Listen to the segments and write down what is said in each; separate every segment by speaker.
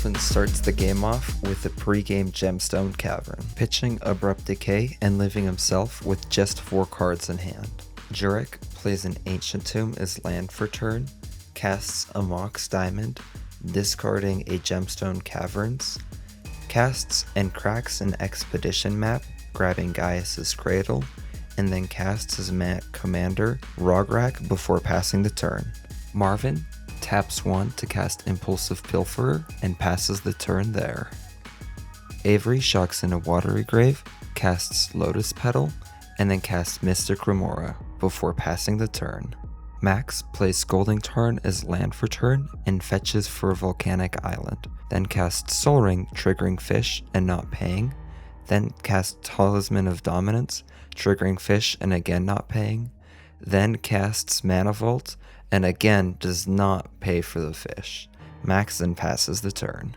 Speaker 1: Marvin starts the game off with the pre-game Gemstone Cavern, pitching Abrupt Decay and leaving himself with just 4 cards in hand. Jurek plays an Ancient Tomb as land for turn, casts a Mox Diamond, discarding a Gemstone Caverns, casts and cracks an Expedition map, grabbing Gaius's Cradle, and then casts his commander Rograk before passing the turn. Marvin taps 1 to cast Impulsive Pilferer and passes the turn there. Avery shocks in a Watery Grave, casts Lotus Petal, and then casts Mystic Remora before passing the turn. Max plays Scolding Tarn as land for turn and fetches for Volcanic Island, then casts Soul Ring, triggering fish and not paying, then casts Talisman of Dominance, triggering fish and again not paying, then casts Mana Vault and again does not pay for the fish. Max then passes the turn.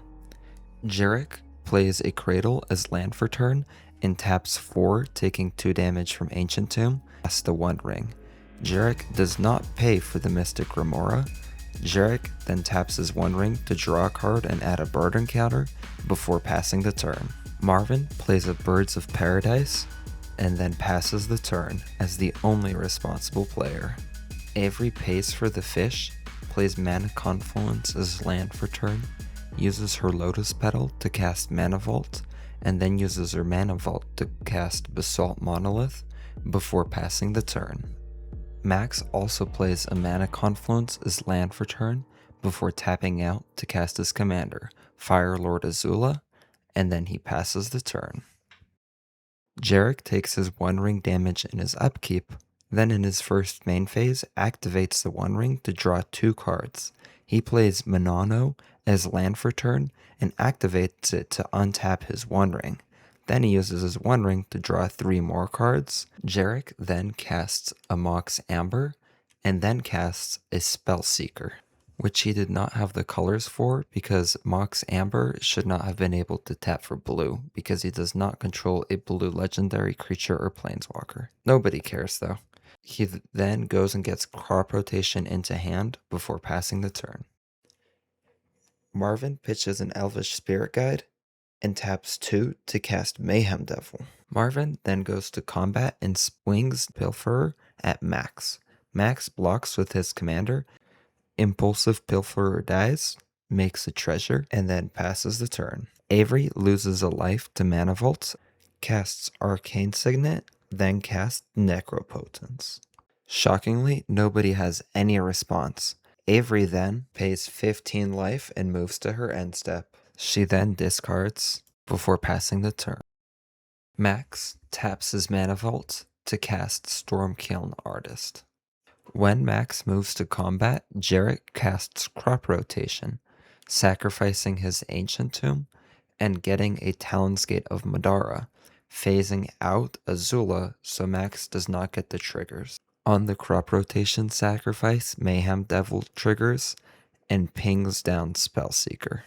Speaker 1: Jurek plays a Cradle as land for turn and taps 4, taking 2 damage from Ancient Tomb, casts the One Ring. Jurek does not pay for the Mystic Remora. Jurek then taps his One Ring to draw a card and add a burden counter before passing the turn. Marvin plays a Birds of Paradise and then passes the turn as the only responsible player. Avery pays for the fish, plays Mana Confluence as land for turn, uses her Lotus Petal to cast Mana Vault, and then uses her Mana Vault to cast Basalt Monolith before passing the turn. Max also plays a Mana Confluence as land for turn before tapping out to cast his commander, Fire Lord Azula, and then he passes the turn. Jurek takes his One Ring damage in his upkeep, then in his first main phase activates the One Ring to draw 2 cards. He plays Manano as land for turn and activates it to untap his One Ring. Then he uses his One Ring to draw 3 more cards. Jurek then casts a Mox Amber and then casts a Spellseeker, which he did not have the colors for because Mox Amber should not have been able to tap for blue because he does not control a blue legendary creature or planeswalker. Nobody cares though. He then goes and gets Crop Rotation into hand before passing the turn. Marvin pitches an Elvish Spirit Guide and taps 2 to cast Mayhem Devil. Marvin then goes to combat and swings Pilferer at Max. Max blocks with his commander. Impulsive Pilferer dies, makes a treasure, and then passes the turn. Avery loses a life to Mana Vault, casts Arcane Signet, then casts Necropotence. Shockingly, nobody has any response. Avery then pays 15 life and moves to her end step. She then discards before passing the turn. Max taps his Mana Vault to cast Stormkiln Artist. When Max moves to combat, Jurek casts Crop Rotation, sacrificing his Ancient Tomb and getting a Talon's Gate of Madara, phasing out Azula so Max does not get the triggers. On the Crop Rotation sacrifice, Mayhem Devil triggers and pings down Spellseeker.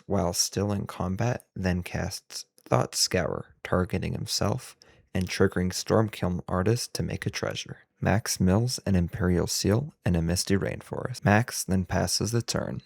Speaker 1: While still in combat, then casts Thought Scour, targeting himself and triggering Stormkiln Artist to make a treasure. Max mills an Imperial Seal and a Misty Rainforest. Max then passes the turn.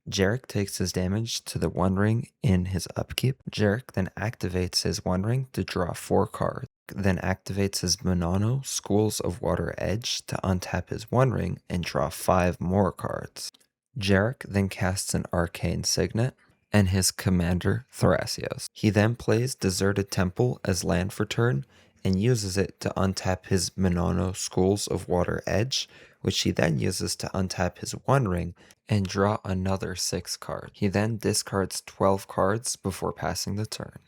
Speaker 1: Jurek takes his damage to the One Ring in his upkeep. Jurek then activates his One Ring to draw 4 cards. Then activates his Manano Schools of Water Edge to untap his One Ring and draw 5 more cards. Jurek then casts an Arcane Signet and his commander Thrasios. He then plays Deserted Temple as land for turn and uses it to untap his Manano Schools of Water Edge, which he then uses to untap his One Ring and draw another 6 cards. He then discards 12 cards before passing the turn.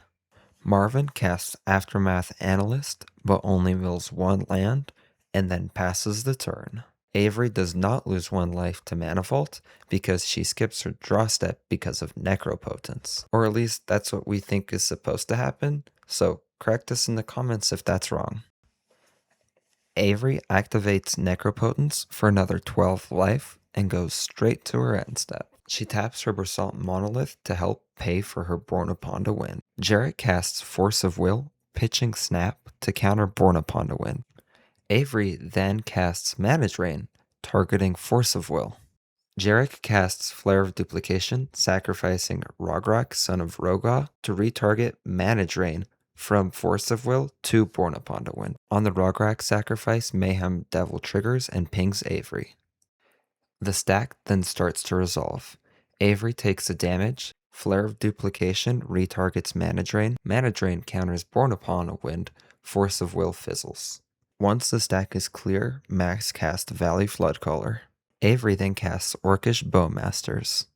Speaker 1: Marvin casts Aftermath Analyst, but only mills 1 land, and then passes the turn. Avery does not lose 1 life to Mana Vault because she skips her draw step because of Necropotence. Or at least that's what we think is supposed to happen, so correct us in the comments if that's wrong. Avery activates Necropotence for another 12 life and goes straight to her end step. She taps her Basalt Monolith to help pay for her Born Upon to Win. Jurek casts Force of Will, pitching Snap to counter Born Upon to Win. Avery then casts Mana Drain, targeting Force of Will. Jarek casts Flare of Duplication, sacrificing Rograk, son of Roga, to retarget Mana Drain from Force of Will to Born Upon the Wind. On the Rograk sacrifice, Mayhem Devil triggers and pings Avery. The stack then starts to resolve. Avery takes a damage. Flare of Duplication retargets Mana Drain. Mana Drain counters Born Upon a Wind. Force of Will fizzles. Once the stack is clear, Max casts Valley Floodcaller. Avery then casts Orcish Bowmasters.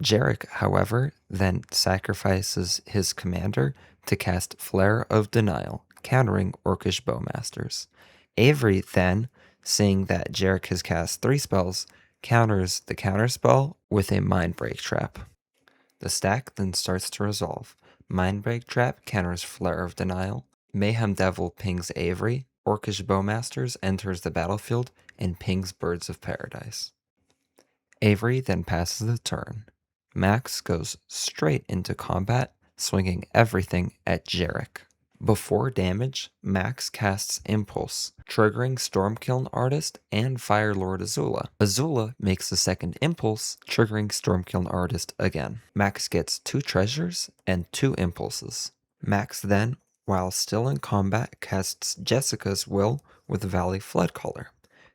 Speaker 1: Jarek, however, then sacrifices his commander to cast Flare of Denial, countering Orcish Bowmasters. Avery then, seeing that Jarek has cast 3 spells, counters the counterspell with a Mindbreak Trap. The stack then starts to resolve. Mindbreak Trap counters Flare of Denial. Mayhem Devil pings Avery. Orcish Bowmasters enters the battlefield and pings Birds of Paradise. Avery then passes the turn. Max goes straight into combat, swinging everything at Jarek. Before damage, Max casts Impulse, triggering Stormkiln Artist and Firelord Azula. Azula makes the second Impulse, triggering Stormkiln Artist again. Max gets 2 treasures and 2 impulses. Max then, while still in combat, casts Jessica's Will with Valley Floodcaller.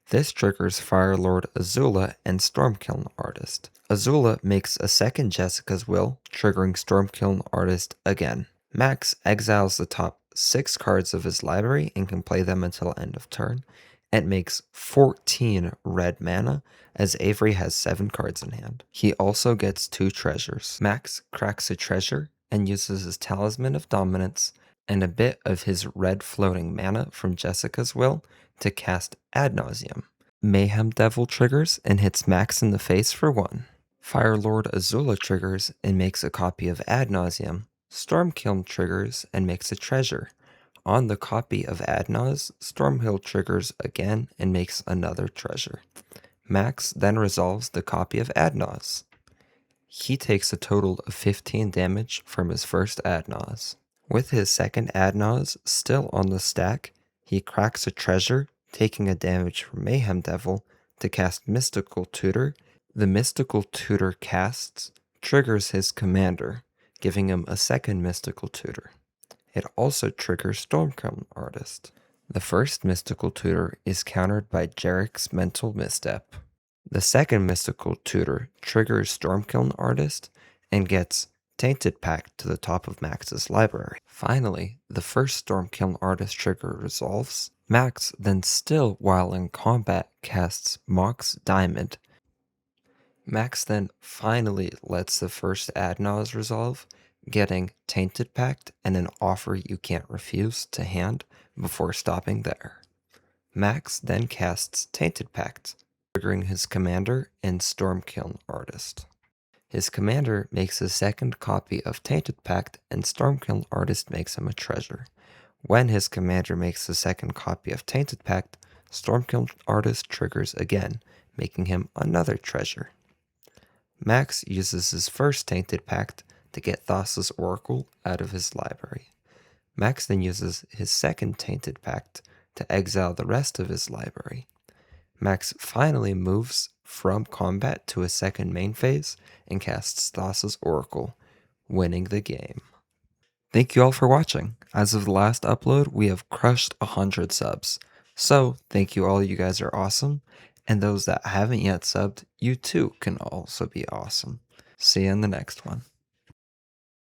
Speaker 1: This triggers Firelord Azula and Stormkiln Artist. Azula makes a second Jessica's Will, triggering Stormkiln Artist again. Max exiles the top 6 cards of his library and can play them until end of turn. It makes 14 red mana, as Avery has 7 cards in hand. He also gets 2 treasures. Max cracks a treasure and uses his Talisman of Dominance and a bit of his red floating mana from Jessica's Will to cast Ad Nauseam. Mayhem Devil triggers and hits Max in the face for 1. Firelord Azula triggers and makes a copy of Ad Nauseam. Stormkiln triggers and makes a treasure. On the copy of Ad Naus, Stormhill triggers again and makes another treasure. Max then resolves the copy of Ad Naus. He takes a total of 15 damage from his first Ad Naus. With his second Ad Naus still on the stack, he cracks a treasure, taking a damage from Mayhem Devil to cast Mystical Tutor. The Mystical Tutor casts triggers his commander, giving him a second Mystical Tutor. It also triggers Stormkiln Artist. The first Mystical Tutor is countered by Jarek's Mental Misstep. The second Mystical Tutor triggers Stormkiln Artist and gets Tainted Pact to the top of Max's library. Finally, the first Stormkiln Artist trigger resolves. Max then still while in combat casts Mox Diamond. Max then finally lets the first Ad Naus resolve, getting Tainted Pact and an Offer You Can't Refuse to hand before stopping there. Max then casts Tainted Pact, triggering his commander and Stormkiln Artist. His commander makes a second copy of Tainted Pact and Stormkiln Artist makes him a treasure. When his commander makes a second copy of Tainted Pact, Stormkiln Artist triggers again, making him another treasure. Max uses his first Tainted Pact to get Thassa's Oracle out of his library. Max then uses his second Tainted Pact to exile the rest of his library. Max finally moves from combat to a second main phase and casts Thassa's Oracle, winning the game. Thank you all for watching. As of the last upload, we have crushed 100 subs. So, thank you all, you guys are awesome. And those that haven't yet subbed, you too can also be awesome. See you in the next one.